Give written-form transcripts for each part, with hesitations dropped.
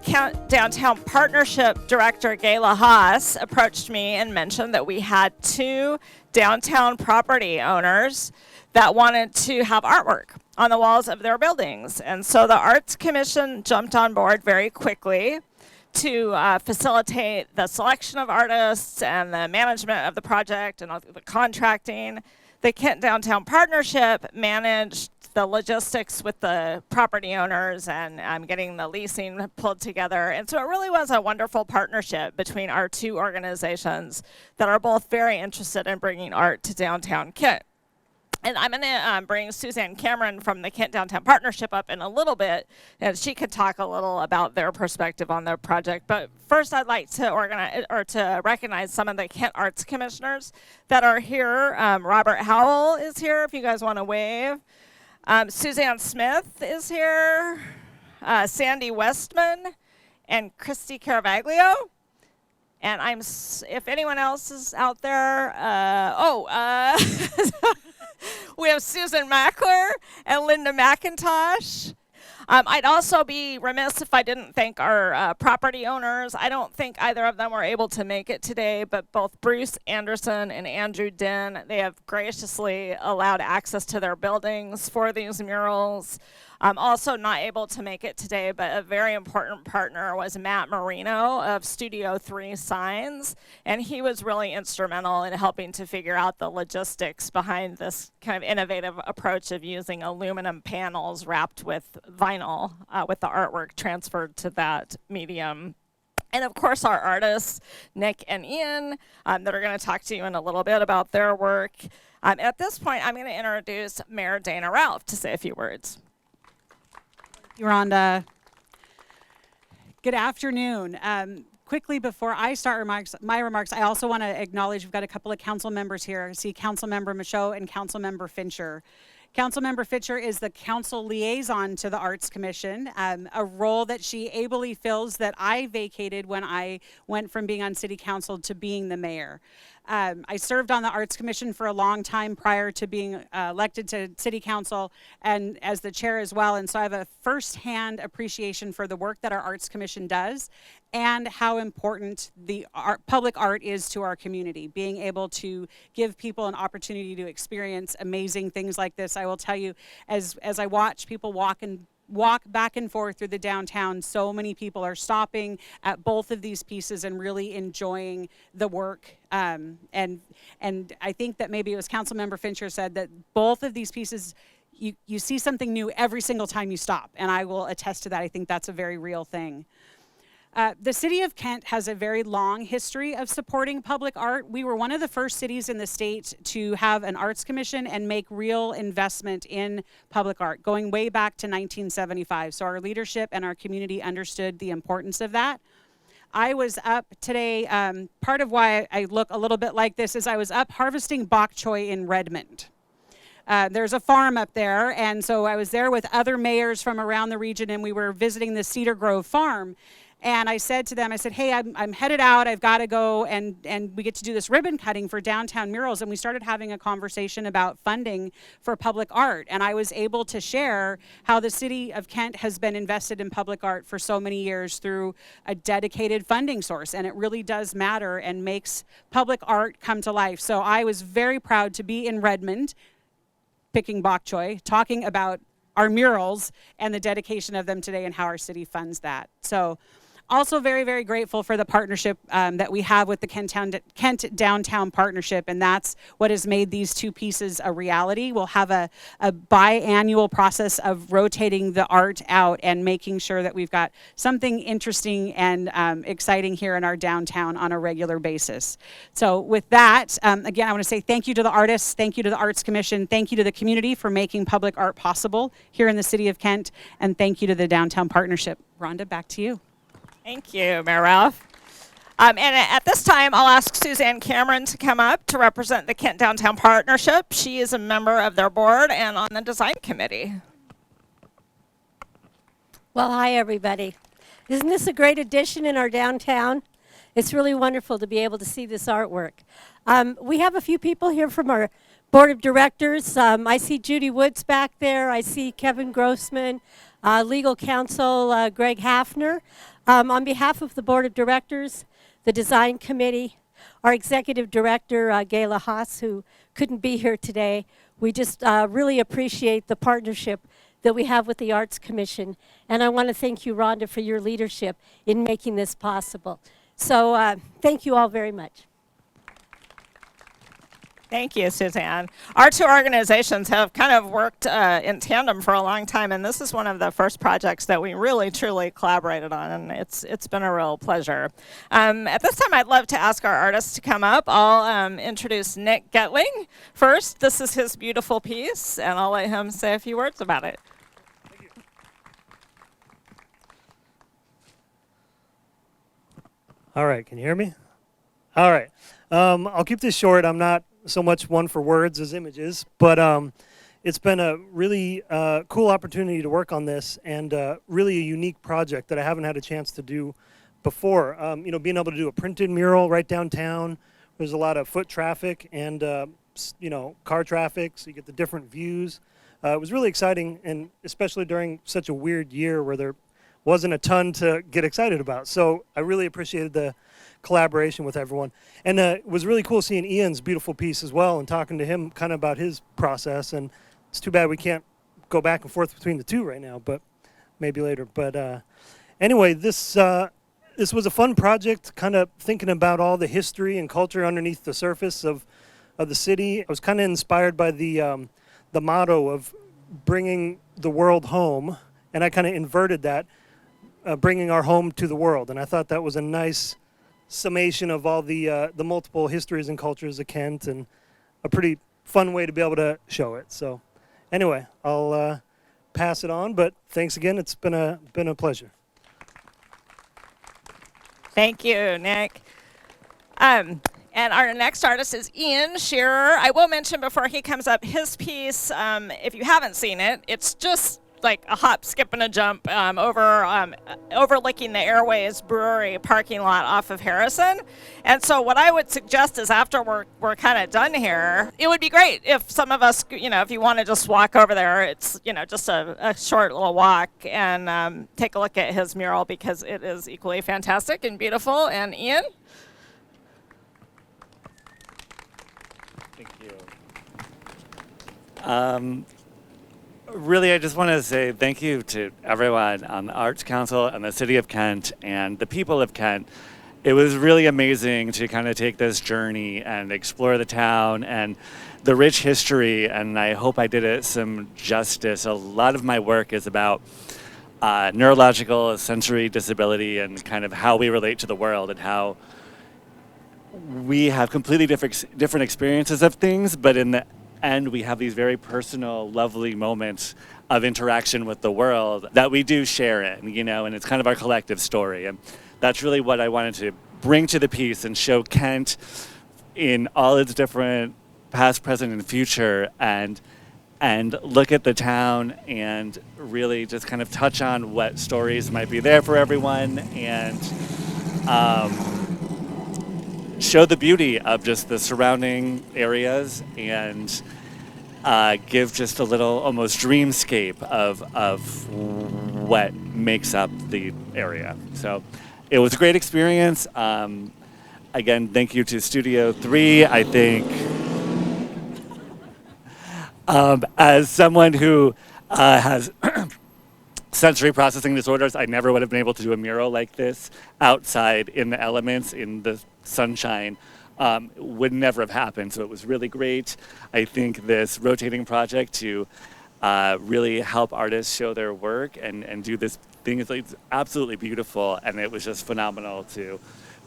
the Downtown Partnership Director, Gayla Haas, approached me and mentioned that we had 2 downtown property owners that wanted to have artwork on the walls of their buildings. And so the Arts Commission jumped on board very quickly to facilitate the selection of artists and the management of the project and the contracting. The Kent Downtown Partnership managed the logistics with the property owners and getting the leasing pulled together. And so it really was a wonderful partnership between our 2 organizations that are both very interested in bringing art to downtown Kent. And I'm going to bring Suzanne Cameron from the Kent Downtown Partnership up in a little bit, and she could talk a little about their perspective on their project. But first, I'd like to recognize some of the Kent Arts Commissioners that are here. Robert Howell is here, if you guys want to wave. Suzanne Smith is here. Sandy Westman and Christy Caravaglio. And if anyone else is out there, we have Susan Mackler and Linda McIntosh. I'd also be remiss if I didn't thank our property owners. I don't think either of them were able to make it today, but both Bruce Anderson and Andrew Dinn, they have graciously allowed access to their buildings for these murals. Also not able to make it today, but a very important partner was Matt Marino of Studio 3 Signs, and he was really instrumental in helping to figure out the logistics behind this kind of innovative approach of using aluminum panels wrapped with vinyl with the artwork transferred to that medium. And of course our artists, Nick and Ian, that are going to talk to you in a little bit about their work. At this point, I'm going to introduce Mayor Dana Ralph to say a few words. Ronda. Good afternoon. Quickly before I start my remarks, I also want to acknowledge we've got a couple of council members here. I see Councilmember Michaud and Councilmember Fincher. Councilmember Fincher is the council liaison to the Arts Commission, a role that she ably fills that I vacated when I went from being on city council to being the mayor. I served on the Arts Commission for a long time prior to being elected to City Council and as the chair as well. And so I have a firsthand appreciation for the work that our Arts Commission does and how important the public art is to our community. Being able to give people an opportunity to experience amazing things like this. I will tell you, as I watch people walk back and forth through the downtown, so many people are stopping at both of these pieces and really enjoying the work. And I think that maybe it was Councilmember Fincher said that both of these pieces, you see something new every single time you stop. And I will attest to that. I think that's a very real thing. The city of Kent has a very long history of supporting public art. We were one of the first cities in the state to have an arts commission and make real investment in public art, going way back to 1975. So our leadership and our community understood the importance of that. I was up today, part of why I look a little bit like this is I was up harvesting bok choy in Redmond. There's a farm up there, and so I was there with other mayors from around the region, and we were visiting the Cedar Grove farm. And I said to them, I said, hey, I'm headed out, I've got to go, and we get to do this ribbon cutting for downtown murals. And we started having a conversation about funding for public art. And I was able to share how the city of Kent has been invested in public art for so many years through a dedicated funding source. And it really does matter and makes public art come to life. So I was very proud to be in Redmond, picking bok choy, talking about our murals and the dedication of them today and how our city funds that. So also very, very grateful for the partnership that we have with the Kent Downtown Partnership, and that's what has made these 2 pieces a reality. We'll have a biannual process of rotating the art out and making sure that we've got something interesting and exciting here in our downtown on a regular basis. So with that, again, I want to say thank you to the artists, thank you to the Arts Commission, thank you to the community for making public art possible here in the city of Kent, and thank you to the Downtown Partnership. Rhonda, back to you. Thank you, Mayor Ralph. And at this time, I'll ask Suzanne Cameron to come up to represent the Kent Downtown Partnership. She is a member of their board and on the design committee. Well, hi, everybody. Isn't this a great addition in our downtown? It's really wonderful to be able to see this artwork. We have a few people here from our board of directors. I see Judy Woods back there. I see Kevin Grossman, legal counsel Greg Hafner. On behalf of the Board of Directors, the Design Committee, our Executive Director, Gayla Haas, who couldn't be here today, we just really appreciate the partnership that we have with the Arts Commission. And I want to thank you, Rhonda, for your leadership in making this possible. So thank you all very much. Thank you, Suzanne. Our two organizations have kind of worked in tandem for a long time, and this is one of the first projects that we really, truly collaborated on, and it's been a real pleasure. At this time, I'd love to ask our artists to come up. I'll introduce Nick Goettling first. This is his beautiful piece, and I'll let him say a few words about it. Thank you. All right, can you hear me? All right. I'll keep this short. I'm not so much one for words as images, but it's been a really cool opportunity to work on this, and really a unique project that I haven't had a chance to do before. You know, being able to do a printed mural right downtown. There's a lot of foot traffic and you know, car traffic, so you get the different views. It was really exciting, and especially during such a weird year where there wasn't a ton to get excited about. So I really appreciated the collaboration with everyone. And it was really cool seeing Ian's beautiful piece as well and talking to him kind of about his process. And it's too bad we can't go back and forth between the two right now, but maybe later. But anyway, this was a fun project, kind of thinking about all the history and culture underneath the surface of the city. I was kind of inspired by the motto of bringing the world home, and I kind of inverted that, bringing our home to the world. And I thought that was a nice summation of all the multiple histories and cultures of Kent, and a pretty fun way to be able to show it. So anyway, I'll pass it on, but thanks again. It's been a pleasure. Thank you, Nick. And our next artist is Ian Shearer. I will mention before he comes up, his piece, if you haven't seen it, it's just like a hop, skip, and a jump overlooking the Airways Brewery parking lot off of Harrison. And so what I would suggest is after we're kind of done here, it would be great if some of us, you know, if you want to just walk over there, it's, you know, just a short little walk, and take a look at his mural, because it is equally fantastic and beautiful. And Ian? Thank you. Really, I just want to say thank you to everyone on the Arts Council and the City of Kent and the people of Kent. It was really amazing to kind of take this journey and explore the town and the rich history, and I hope I did it some justice. A lot of my work is about neurological sensory disability and kind of how we relate to the world and how we have completely different experiences of things, but in the end we have these very personal, lovely moments of interaction with the world that we do share in, you know, and it's kind of our collective story. And that's really what I wanted to bring to the piece and show Kent in all its different past, present, and future, and look at the town and really just kind of touch on what stories might be there for everyone, and show the beauty of just the surrounding areas, and give just a little almost dreamscape of what makes up the area. So it was a great experience. Again, thank you to Studio 3. I think as someone who has sensory processing disorders, I never would have been able to do a mural like this outside in the elements, in the sunshine. Would never have happened, so it was really great. I think this rotating project to really help artists show their work and do this thing is like absolutely beautiful, and it was just phenomenal to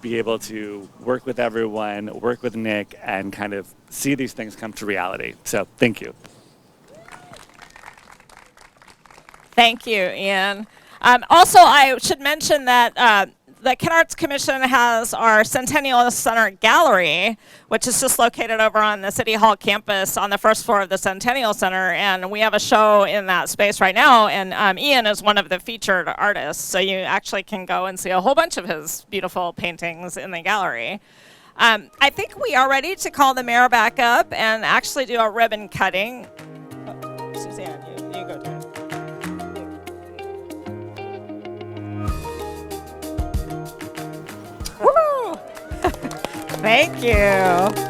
be able to work with everyone, work with Nick, and kind of see these things come to reality. So thank you. Thank you, Ian. Also, I should mention that the Kent Arts Commission has our Centennial Center Gallery, which is just located over on the City Hall campus on the first floor of the Centennial Center, and we have a show in that space right now, and Ian is one of the featured artists, so you actually can go and see a whole bunch of his beautiful paintings in the gallery. I think we are ready to call the mayor back up and actually do a ribbon cutting. Oh, Suzanne, you go do it. Thank you.